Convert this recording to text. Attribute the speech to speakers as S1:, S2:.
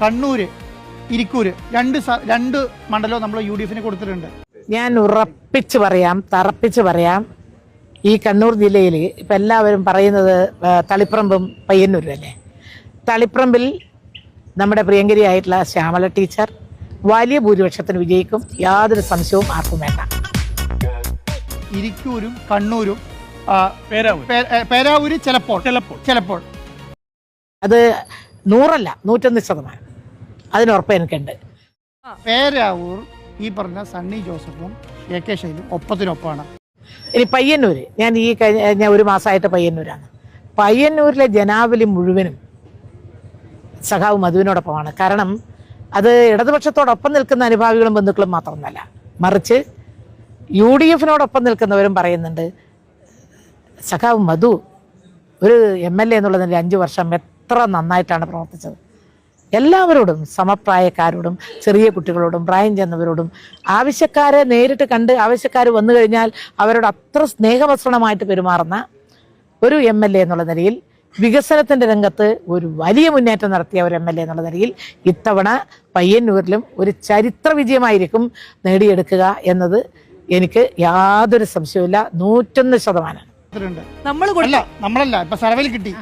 S1: കണ്ണൂര്, ഇരിക്കൂര് രണ്ട് മണ്ഡലവും നമ്മൾ UDF കൊടുത്തിട്ടുണ്ട്.
S2: ഞാൻ ഉറപ്പിച്ച് പറയാം, തറപ്പിച്ച് പറയാം, ഈ കണ്ണൂർ ജില്ലയിൽ ഇപ്പം എല്ലാവരും പറയുന്നത് തളിപ്പറമ്പും പയ്യന്നൂരും അല്ലേ. തളിപ്പറമ്പിൽ നമ്മുടെ പ്രിയങ്കരിയായിട്ടുള്ള ശ്യാമള ടീച്ചർ വലിയ ഭൂരിപക്ഷത്തിന് വിജയിക്കും, യാതൊരു സംശയവും ആർക്കും വേണ്ട.
S1: ഇരിക്കൂരും കണ്ണൂരും പേരാവൂര് ചിലപ്പോൾ
S2: അത് 100 അല്ല 101% അതിനുറപ്പ് എനിക്കുണ്ട്.
S1: പേരാവൂർ ഈ പറഞ്ഞ സണ്ണി ജോസഫും AK ശൈലും ഒപ്പത്തിനൊപ്പമാണ്.
S2: ഇനി പയ്യന്നൂര്, ഞാൻ ഒരു മാസമായിട്ട് പയ്യന്നൂരാണ്. പയ്യന്നൂരിലെ ജനാവലി മുഴുവനും സഖാവ് മധുവിനോടൊപ്പമാണ്. കാരണം അത് ഇടതുപക്ഷത്തോടൊപ്പം നിൽക്കുന്ന അനുഭാവികളും ബന്ധുക്കളും മാത്രമൊന്നുമല്ല, മറിച്ച് UDF നിൽക്കുന്നവരും പറയുന്നുണ്ട് സഖാവ് മധു ഒരു MLA എന്നുള്ളതിൻ്റെ 5 വർഷം എത്ര നന്നായിട്ടാണ് പ്രവർത്തിച്ചത്. എല്ലാവരോടും, സമപ്രായക്കാരോടും ചെറിയ കുട്ടികളോടും പ്രായം ചെന്നവരോടും ആവശ്യക്കാരെ നേരിട്ട് കണ്ട് ആവശ്യക്കാർ വന്നു കഴിഞ്ഞാൽ അവരോട് അത്ര സ്നേഹവസ്ത്രമായിട്ട് പെരുമാറുന്ന ഒരു MLA എന്നുള്ള നിലയിൽ, വികസനത്തിൻ്റെ രംഗത്ത് ഒരു വലിയ മുന്നേറ്റം നടത്തിയ ഒരു MLA എന്നുള്ള നിലയിൽ ഇത്തവണ പയ്യന്നൂരിലും ഒരു ചരിത്ര വിജയമായിരിക്കും നേടിയെടുക്കുക എന്നത് എനിക്ക് യാതൊരു സംശയവുമില്ല. 101%.
S1: നമ്മളല്ല ഇപ്പൊ സർവേയിൽ കിട്ടി.